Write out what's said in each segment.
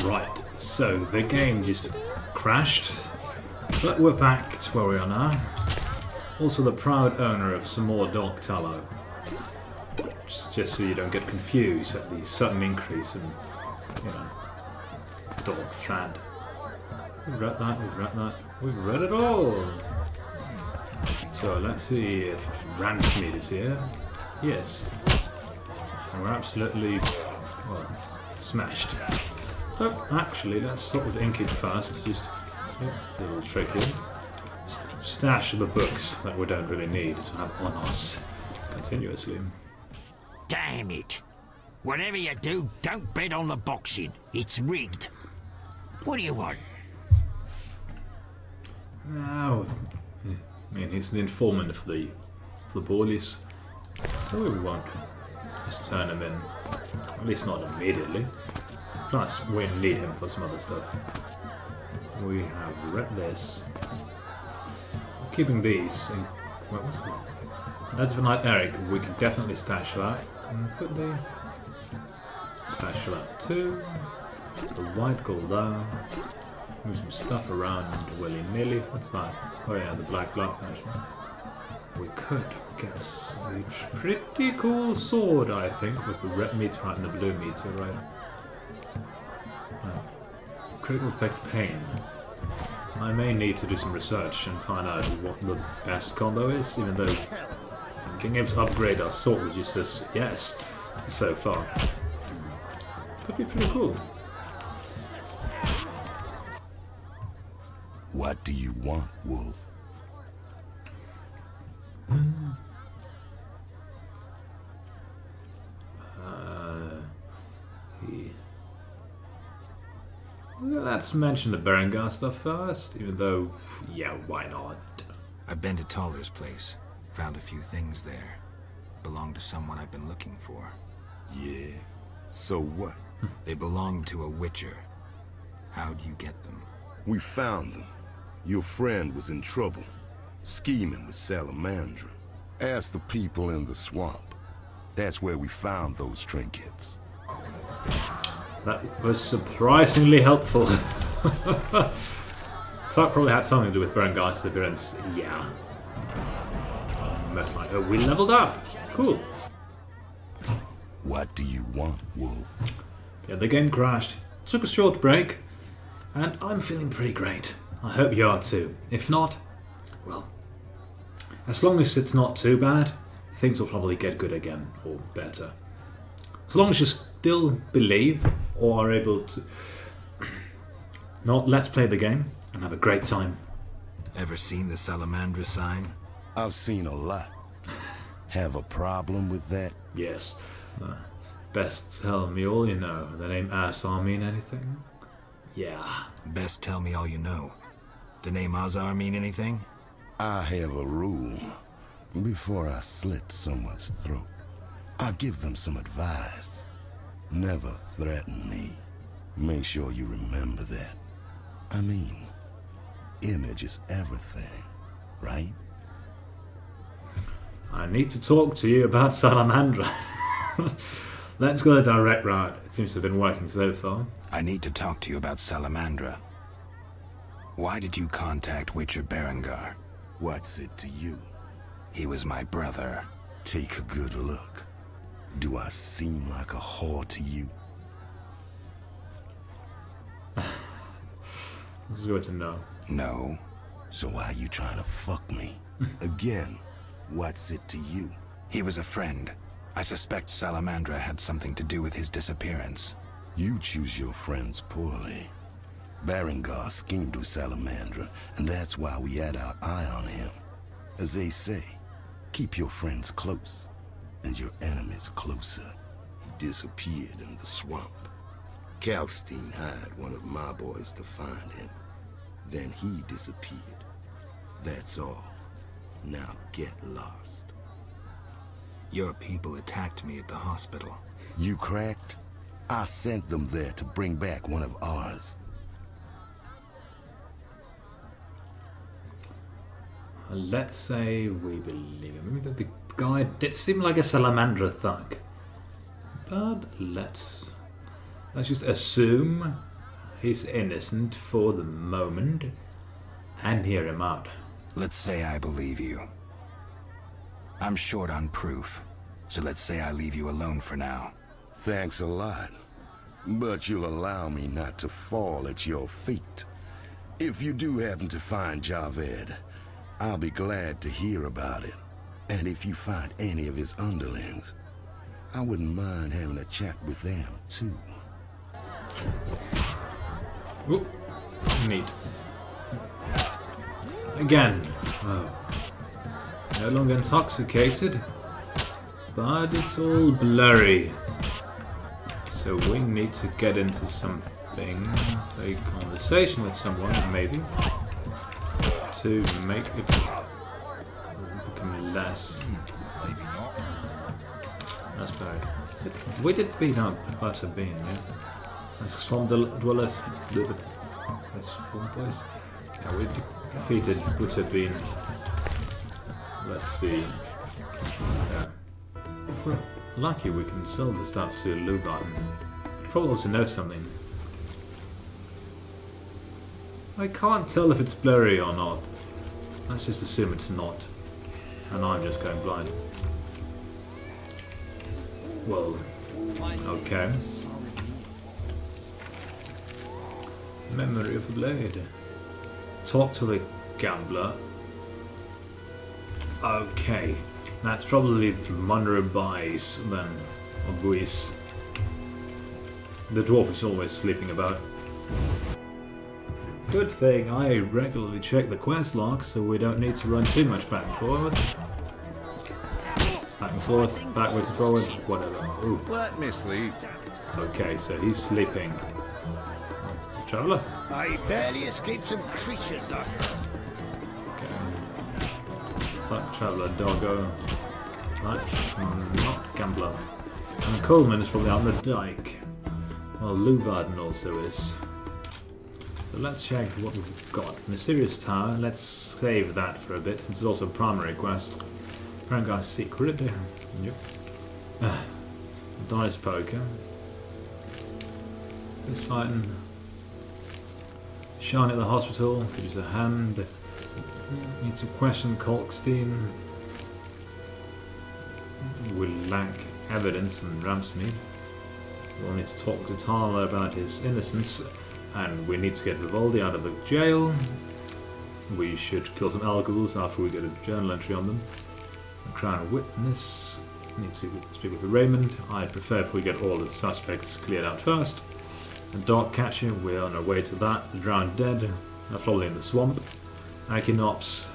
Right, so the game just crashed, but we're back to where we are now. Also the proud owner of some more dog tallow. Just so you don't get confused at the sudden increase in, you know, dog fat. We've read that, we've read it all! So let's see if Ramsmeat is here. Yes. And we're absolutely, well, smashed. So actually, let's start with Inkit first. Just a little trick here. Stash the books that we don't really need to have on us continuously. Damn it! Whatever you do, don't bet on the boxing. It's rigged. What do you want? No, I mean he's the informant for the police, so we won't just turn him in. At least not immediately. Plus, we need him for some other stuff. We have read this. Keeping these in. What was that? That's for Knight Eric. We can definitely stash that. Could be. Stash that too. The white gold there. Move some stuff around willy-nilly. What's that? Oh yeah, the black blood passion. We could get a pretty cool sword, I think, with the red meter right and the blue meter, right? Critical effect pain. I may need to do some research and find out what the best combo is, even though being able to upgrade our sword with just this, yes, so far. Could be pretty cool. What do you want, Wolf? Let's mention the Berengar stuff first, even though, yeah, why not? I've been to Taller's place. Found a few things there. Belong to someone I've been looking for. Yeah? So what? They belong to a Witcher. How'd you get them? We found them. Your friend was in trouble, scheming with Salamandra. Ask the people in the swamp. That's where we found those trinkets. That was surprisingly helpful. So that probably had something to do with Berengar's appearance. Yeah. Most like, oh, we leveled up. Cool. What do you want, Wolf? Yeah, the game crashed. Took a short break, and I'm feeling pretty great. I hope you are too. If not, well, as long as it's not too bad, things will probably get good again, or better. As long as you still believe, or are able to... No, let's play the game, and have a great time. Ever seen the Salamandra sign? I've seen a lot. Have a problem with that? Yes. Best tell me all you know. The name Azar mean anything? Yeah. Best tell me all you know. The name Azar mean anything? I have a rule. Before I slit someone's throat, I give them some advice. Never threaten me. Make sure you remember that. I mean, image is everything, right? I need to talk to you about Salamandra. Let's go the direct route. It seems to have been working so far. I need to talk to you about Salamandra. Why did you contact Witcher Berengar? What's it to you? He was my brother. Take a good look. Do I seem like a whore to you? This is good to know. No. So why are you trying to fuck me? Again, what's it to you? He was a friend. I suspect Salamandra had something to do with his disappearance. You choose your friends poorly. Berengar schemed with Salamandra, and that's why we had our eye on him. As they say, keep your friends close, and your enemies closer. He disappeared in the swamp. Kalkstein hired one of my boys to find him. Then he disappeared. That's all. Now get lost. Your people attacked me at the hospital. You cracked? I sent them there to bring back one of ours. Let's say we believe him. Maybe the guy did seem like a Salamandra thug. But let's just assume he's innocent for the moment and hear him out. Let's say I believe you. I'm short on proof, so let's say I leave you alone for now. Thanks a lot. But you'll allow me not to fall at your feet. If you do happen to find Javed, I'll be glad to hear about it. And if you find any of his underlings, I wouldn't mind having a chat with them, too. Ooh, neat. Again. Oh. No longer intoxicated, but it's all blurry. So we need to get into something, a conversation with someone, maybe, to make it become less. Maybe not. That's bad. We did beat up Butterbean, yeah? That's Swamp Dwellers. That's Swamp Boys. Yeah, we defeated Butterbean. Let's see. Yeah. If we're lucky, we can sell the stuff to Leuvaarden. Probably also know something. I can't tell if it's blurry or not. Let's just assume it's not. And I'm just going blind. Well, okay. Memory of the blade. Talk to the gambler. Okay. That's probably Munro Bice then, or Buis. The dwarf is always sleeping about. Good thing I regularly check the quest log, so we don't need to run too much back and forward. Back and forth, backwards and forward, whatever. Ooh. Let me sleep. Okay, so he's sleeping. Traveller? I barely escaped some creatures last time. Okay. Fuck Traveller, doggo. Match, not gambler. And Coleman is probably on the dike. Well, Leuvaarden also is. So let's check what we've got. Mysterious Tower, let's save that for a bit, since it's also a primary quest. Guy's secret. Yep. Dice poker. This fighting. Shine at the hospital, could use a hand. Need to question Kalkstein. We lack evidence in Ramsmeat. We'll need to talk to Tala about his innocence. And we need to get Vivaldi out of the jail. We should kill some Alguls after we get a journal entry on them. Crown witness. Need to speak with Raymond. I'd prefer if we get all the suspects cleared out first. The dog catcher, we're on our way to that. The drowned dead. They're probably in the swamp. Akinops.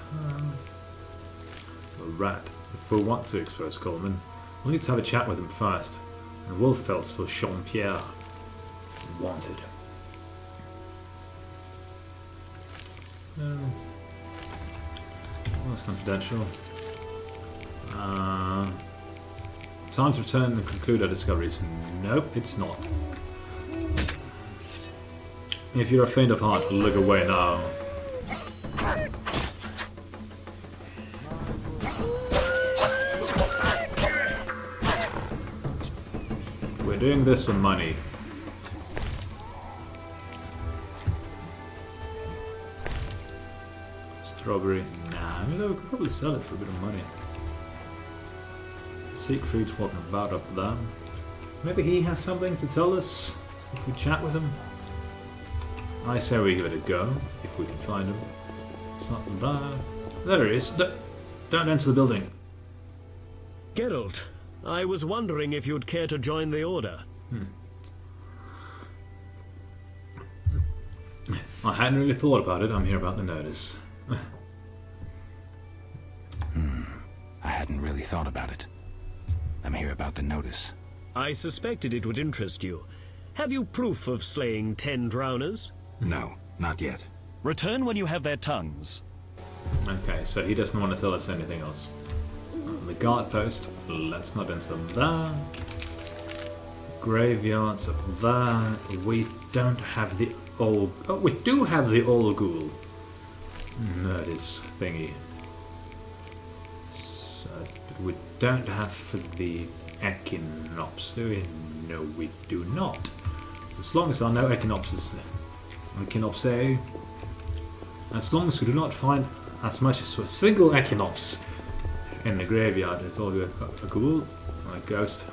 A rat. If we want to expose Coleman, we'll need to have a chat with him first. And Wolfpelts for Jean-Pierre. Wanted. That's confidential. Time to return and conclude our discoveries. Nope, it's not. If you're a faint of heart, look away now. We're doing this for money. Strawberry. Nah, I mean, we could probably sell it for a bit of money. Siegfried's walking about up there. Maybe he has something to tell us if we chat with him. I say we give it a go, if we can find him. It's not there. There he is. Don't enter the building. Geralt, I was wondering if you'd care to join the Order. I hadn't really thought about it. I'm here about the notice. I hadn't really thought about it. I'm here about the notice. I suspected it would interest you. Have you proof of slaying 10 drowners? No, not yet. Return when you have their tongues. Okay, so he doesn't want to tell us anything else. The guard post, let's not enter there. Graveyards up there. We don't have the old... Oh, we do have the old ghoul. Nerdis thingy. So, but we don't have the Echinops, do we? No, we do not. As long as there are no Echinops Echinopse. As long as we do not find as much as a single Echinops in the graveyard, it's all good. A ghoul, a ghost.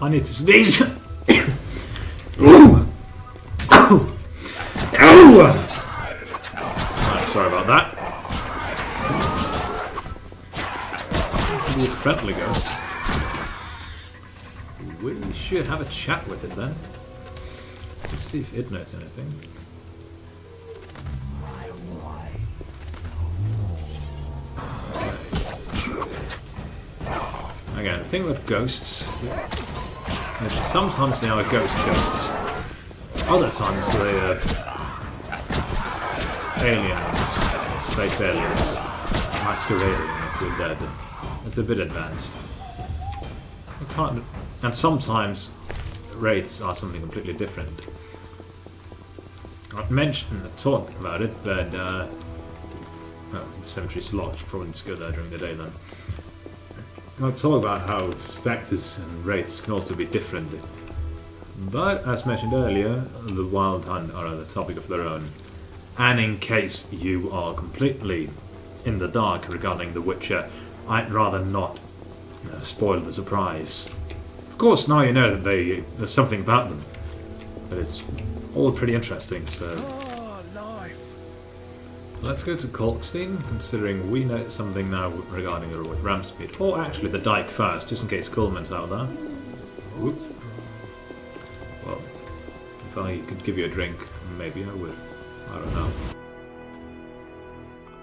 I need to sneeze. Right, sorry about that. A friendly ghost. We should have a chat with it then. Let's see if it knows anything. Again, the thing with ghosts is sometimes they are ghosts. Other times they are aliens, space aliens, masquerading as the dead. It's a bit advanced. And sometimes wraiths are something completely different. I've talked about it, but well, the cemetery's locked. Probably need to go there during the day then. I'll talk about how spectres and wraiths can also be different. But, as mentioned earlier, the Wild Hunt are a topic of their own. And in case you are completely in the dark regarding The Witcher, I'd rather not spoil the surprise. Of course, now you know that there's something about them. But it's all pretty interesting, so... Let's go to Kalkstein, considering we know something now regarding her with Ramsmeat. Or actually the dike first, just in case Coleman's out there. Whoop. Well, if I could give you a drink, maybe I would. I don't know.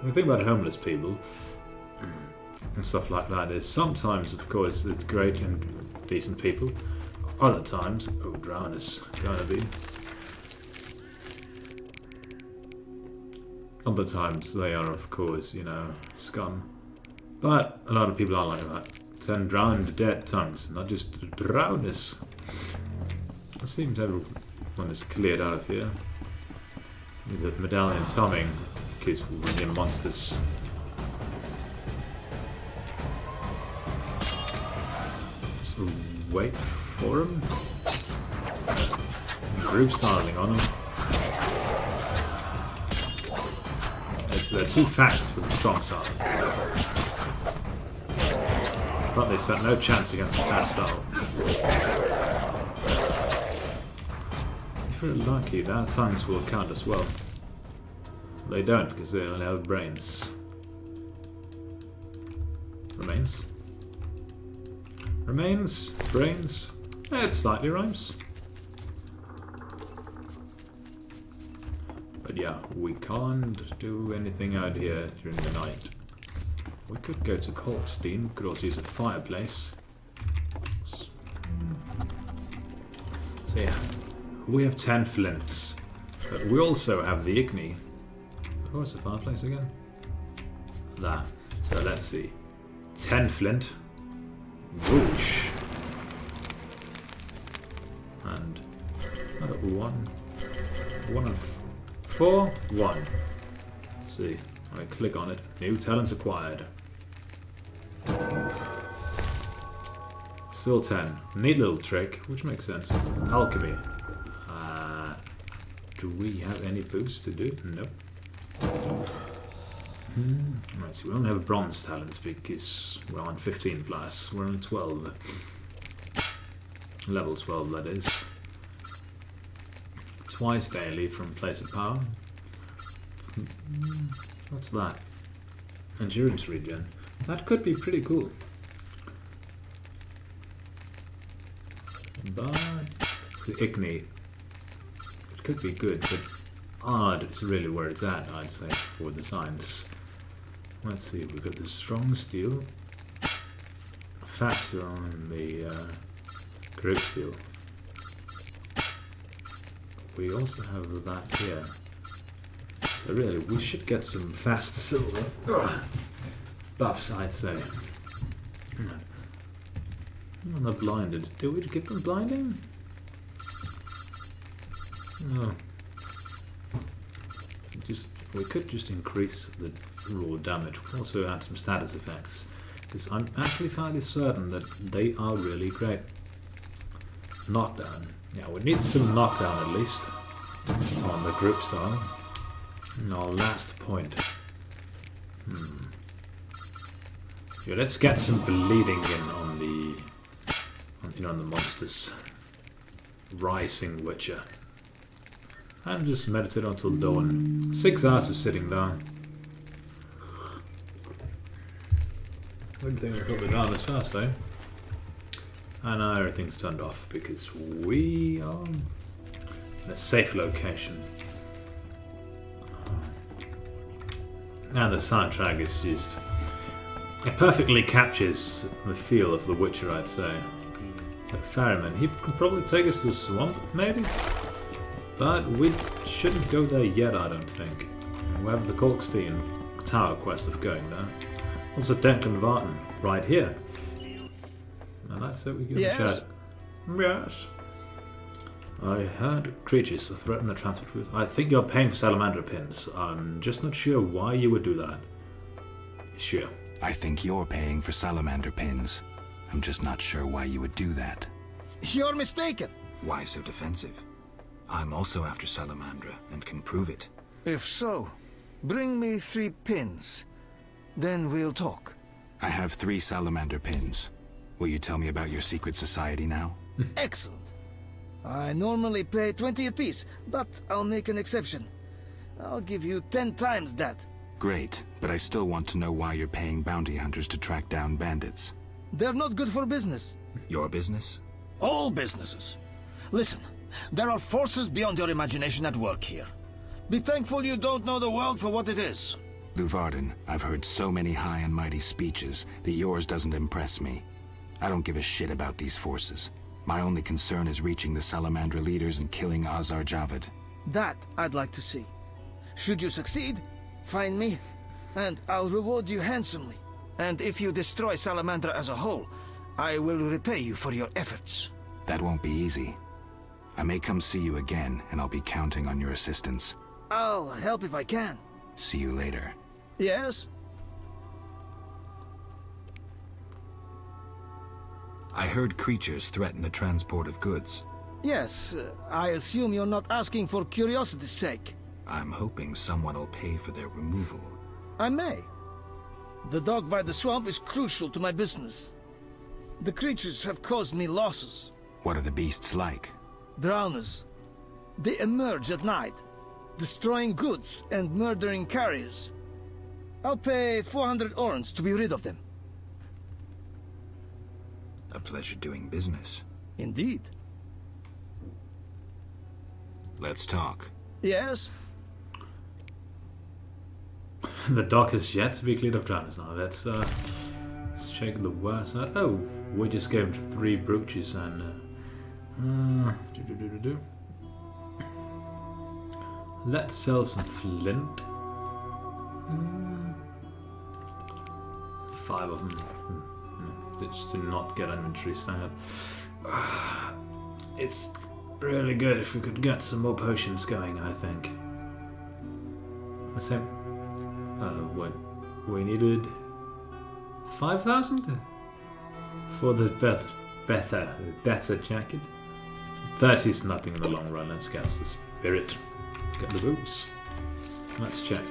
The thing about homeless people and stuff like that is sometimes, of course, it's great and decent people. Other times, oh, drown is gonna be. Other times they are, of course, you know, scum. But a lot of people are like that. 10 drowned dead tongues, not just drowners. It seems everyone is cleared out of here. The medallion's humming, because we're near monsters. So wait for them. Group startling on them. They're too fast for the strong side. But they stand no chance against the fast style. If you're lucky, their tongues will count as well. They don't, because they only have brains. Remains? Remains? Brains? It slightly rhymes. But yeah, we can't do anything out here during the night. We could go to Kalkstein, we could also use a fireplace. So yeah, we have 10 flints, but we also have the Igni. Where's the fireplace again? There. So let's see. 10 flint. Whoosh. And 1 and 4, 1. Let's see. I click on it. New talents acquired. Still 10. Neat little trick, which makes sense. Alchemy. Do we have any boost to do? Nope. Right, so we only have bronze talents because we're on 15 plus. We're on 12. Level 12, that is. Twice daily from place of power. What's that? Endurance regen. That could be pretty cool. But the Igni, it could be good, but odd is really where it's at, I'd say, for the science. Let's see, we've got the strong steel. Faster on the grip steel. We also have that here. So really, we should get some fast silver buffs, I'd say. Oh, they're blinded. Do we give them blinding? No. We could just increase the raw damage. We also add some status effects. Because I'm actually fairly certain that they are really great. Knockdown. Yeah, we need some knockdown at least. on the group style. And our last point. Yeah, let's get some bleeding in on the monsters. Rising Witcher. And just meditate until dawn. 6 hours of sitting down. Good thing we got the down as fast, eh? And now everything's turned off because we are in a safe location. And the soundtrack is just... it perfectly captures the feel of The Witcher, I'd say. So Ferryman, he can probably take us to the swamp, maybe? But we shouldn't go there yet, I don't think. We have the Kalkstein Tower quest of going there. Also Leuvaarden, right here. And that's it, we give a chat. Yes. I heard creatures threaten the transport route. I think you're paying for Salamandra pins. I'm just not sure why you would do that. Sure. I think you're paying for salamander pins. I'm just not sure why you would do that. You're mistaken. Why so defensive? I'm also after Salamandra and can prove it. If so, bring me 3 pins. Then we'll talk. I have 3 salamander pins. Will you tell me about your secret society now? Excellent. I normally pay 20 apiece, but I'll make an exception. I'll give you 10 times that. Great, but I still want to know why you're paying bounty hunters to track down bandits. They're not good for business. Your business? All businesses. Listen, there are forces beyond your imagination at work here. Be thankful you don't know the world for what it is. Leuvaarden, I've heard so many high and mighty speeches that yours doesn't impress me. I don't give a shit about these forces. My only concern is reaching the Salamandra leaders and killing Azar Javad. That I'd like to see. Should you succeed, find me, and I'll reward you handsomely. And if you destroy Salamandra as a whole, I will repay you for your efforts. That won't be easy. I may come see you again, and I'll be counting on your assistance. I'll help if I can. See you later. Yes? I heard creatures threaten the transport of goods. Yes, I assume you're not asking for curiosity's sake. I'm hoping someone will pay for their removal. I may. The dog by the swamp is crucial to my business. The creatures have caused me losses. What are the beasts like? Drowners. They emerge at night, destroying goods and murdering carriers. I'll pay 400 orens to be rid of them. A pleasure doing business. Indeed. Let's talk. Yes? The dock is yet to be cleared of drowners now. Let's check the worst side. Oh, we just gave him 3 brooches and... Let's sell some flint. 5 of them. Just to not get inventory standard. It's really good if we could get some more potions going, I think. The same. What? We needed 5,000 for the better jacket. 30 is nothing in the long run. Let's get the spirit. Get the boots. Let's check.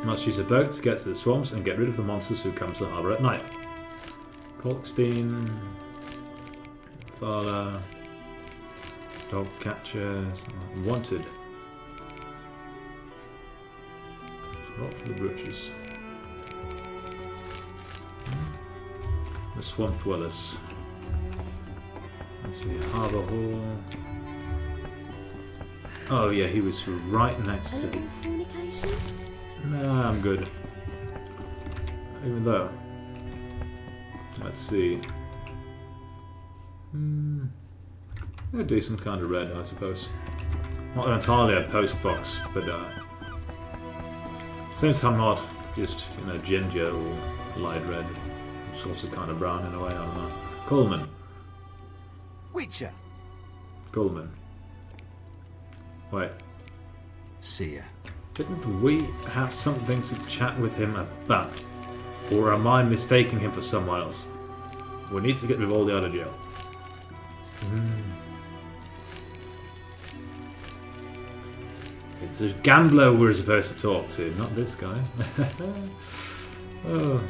Must use a boat to get to the swamps and get rid of the monsters who come to the harbour at night. Kalkstein, Fala, dog catchers, wanted. Rock for the brooches. The swamp dwellers. Let's see, Harbour Hall. Oh yeah, he was right next to the... Nah, I'm good. Even though... Let's see. A decent kind of red, I suppose. Not entirely a post box, but since I'm not just, ginger or light red, it's also kind of brown in a way, I don't know. Coleman. Witcher. Coleman. Wait. See ya. Didn't we have something to chat with him about? Or am I mistaking him for someone else? We need to get Vivaldi out of jail. It's a gambler we're supposed to talk to, not this guy. Oh.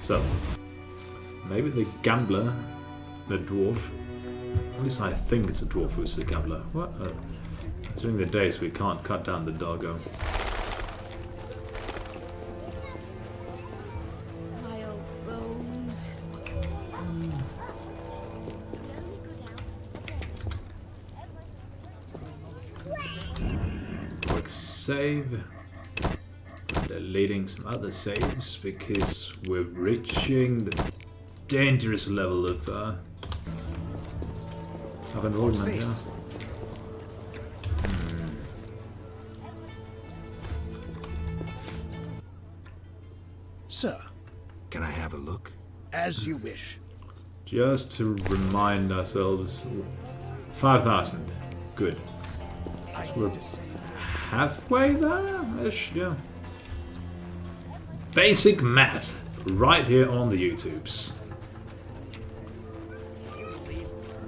So, maybe the gambler, the dwarf, at least I think it's a dwarf who's the gambler. What? It's during the day, so we can't cut down the doggo. My old bones. Quick save. Deleting some other saves because we're reaching the dangerous level of enrollment here. Sir, Can I have a look? as you wish. Just to remind ourselves, 5,000. Good. We're halfway there-ish, yeah. Basic math, right here on the YouTubes.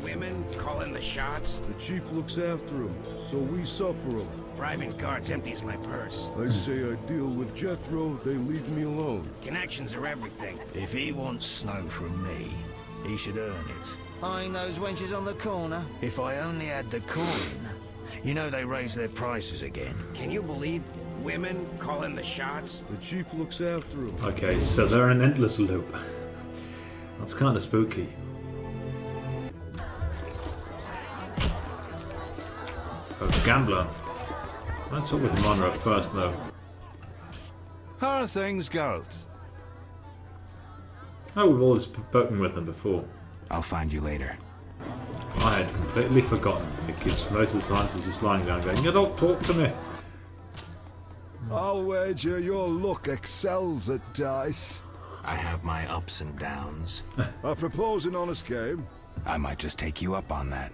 Women calling the shots. The chief looks after him, so we suffer him. Driving guards empties my purse. I say I deal with Jethro, they leave me alone. Connections are everything. If he wants snow from me, he should earn it. Eyeing those wenches on the corner. If I only had the coin. You know they raised their prices again. Can you believe women calling the shots? The chief looks after him. Okay, so they're in an endless loop. That's kind of spooky. Oh, gambler. Let's talk with Monroe first, though. How are things, Geralt? Oh, we've always spoken with them before. I'll find you later. I had completely forgotten because most of the times he's just lying down going, "You don't talk to me." I'll wager your luck excels at dice. I have my ups and downs. I propose an honest game. I might just take you up on that.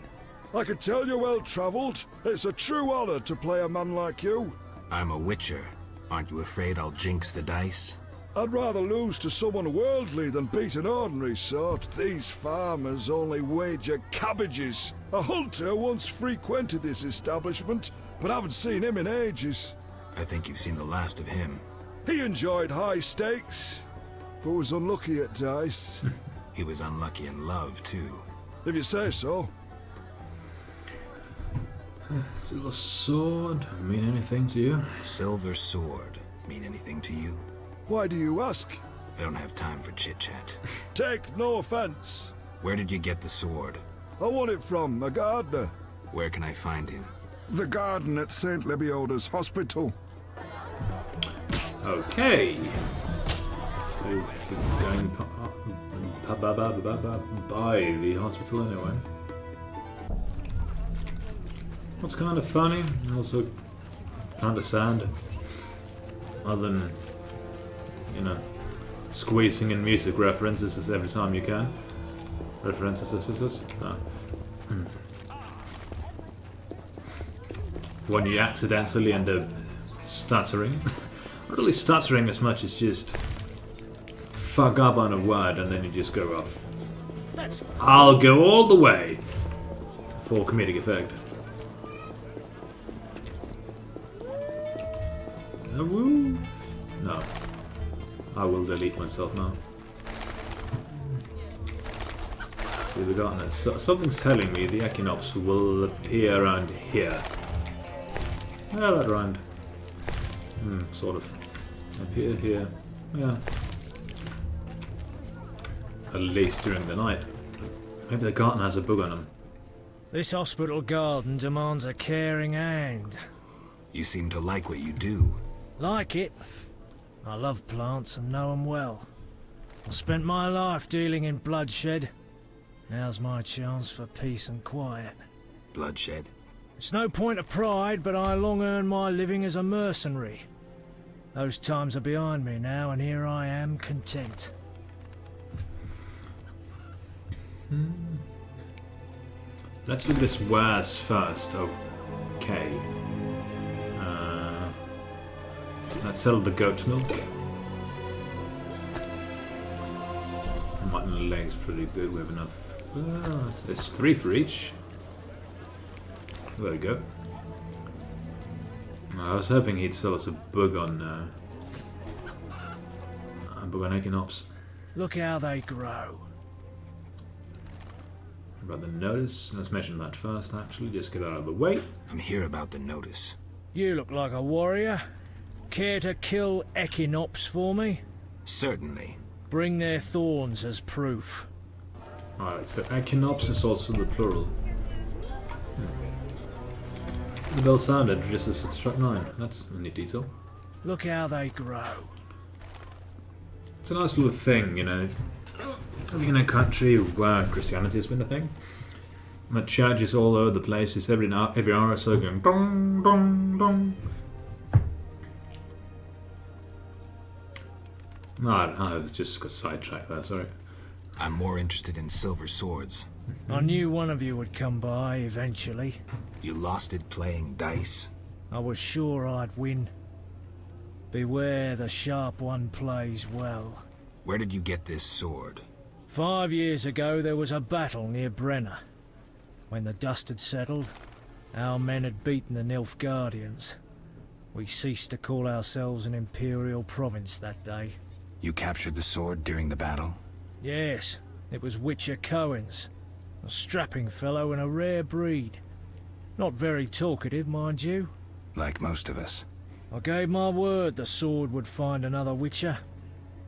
I can tell you're well-travelled. It's a true honor to play a man like you. I'm a witcher. Aren't you afraid I'll jinx the dice? I'd rather lose to someone worldly than beat an ordinary sort. These farmers only wager cabbages. A hunter once frequented this establishment, but I haven't seen him in ages. I think you've seen the last of him. He enjoyed high stakes, but was unlucky at dice. He was unlucky in love, too. If you say so. Silver sword mean anything to you? Silver sword mean anything to you? Why do you ask? I don't have time for chit-chat. Take no offense. Where did you get the sword? I won it from a gardener. Where can I find him? The garden at St. Lebioda's hospital. Okay. We're going by the hospital anyway. What's kind of funny, and also kind of sad, other than, you know, squeezing in music references every time you can. References. When you accidentally end up stuttering. Not really stuttering as much as just fuck up on a word and then you just go off. I'll go all the way for comedic effect. No. I will delete myself now. See, we got this. So, something's telling me the Equinox will appear around here. Yeah, that rhymed. Sort of. Appear here. Yeah. At least during the night. Maybe the garden has a bug on him. This hospital garden demands a caring hand. You seem to like what you do. Like it. I love plants and know them well. I spent my life dealing in bloodshed. Now's my chance for peace and quiet. Bloodshed? It's no point of pride, but I long earned my living as a mercenary. Those times are behind me now, and here I am, content. Let's do this wares first. Okay. Let's sell the goat milk. Mutton legs pretty good. We have enough. It's 3 for each. There we go. I was hoping he'd sell us a bug on Echinops. Look how they grow. About the notice, let's mention that first actually, just get out of the way. I'm here about the notice. You look like a warrior. Care to kill Echinops for me? Certainly. Bring their thorns as proof. Alright, so Echinops is also the plural. The bell sounded just as it struck 9. That's a neat detail. Look how they grow. It's a nice little thing, you know. Living in a country where Christianity has been a thing. My churches all over the place, just every hour or so going dong dong dong. No, I was just got sidetracked there, sorry. I'm more interested in silver swords. I knew one of you would come by eventually. You lost it playing dice? I was sure I'd win. Beware the sharp one plays well. Where did you get this sword? 5 years ago there was a battle near Brenna. When the dust had settled, our men had beaten the Nilfgaardians. We ceased to call ourselves an imperial province that day. You captured the sword during the battle? Yes, it was Witcher Cöen's. A strapping fellow and a rare breed. Not very talkative, mind you. Like most of us. I gave my word the sword would find another Witcher.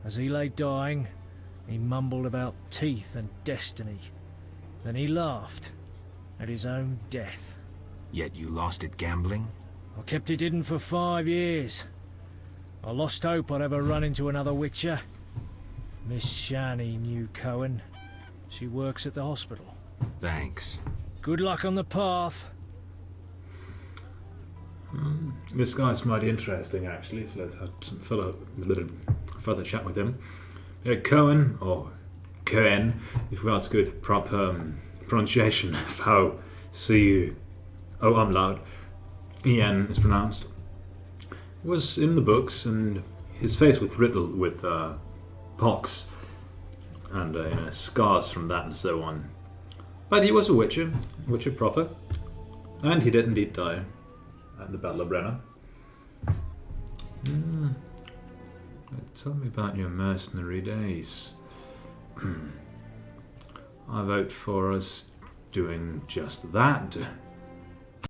As he lay dying, he mumbled about teeth and destiny. Then he laughed at his own death. Yet you lost it gambling? I kept it hidden for 5 years. I lost hope I'd ever run into another Witcher. Miss Shani knew Cöen. She works at the hospital. Thanks. Good luck on the path. This guy's mighty interesting actually, so let's have some further chat with him. Cöen, or Cöen, if we are to go with proper pronunciation of how C-O-umlaut E-N is pronounced, was in the books, and his face was riddled with pox and you know, scars from that and so on. But he was a Witcher proper, and he did indeed die at the Battle of Brenna. Tell me about your mercenary days. I vote for us doing just that.